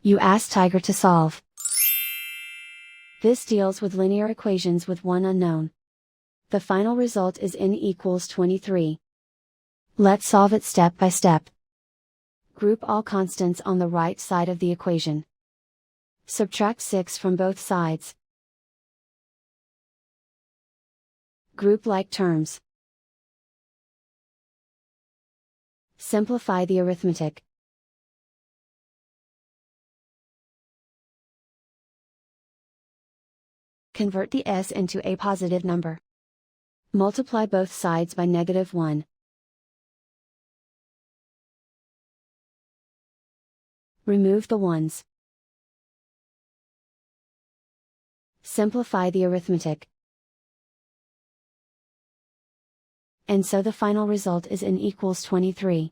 You ask Tiger to solve. This deals with linear equations with one unknown. The final result is n equals 23. Let's solve it step by step. Group all constants on the right side of the equation. Subtract 6 from both sides. Group like terms. Simplify the arithmetic. Convert the s into a positive number. Multiply both sides by -1. Remove the ones. Simplify the arithmetic. And so the final result is n equals 23.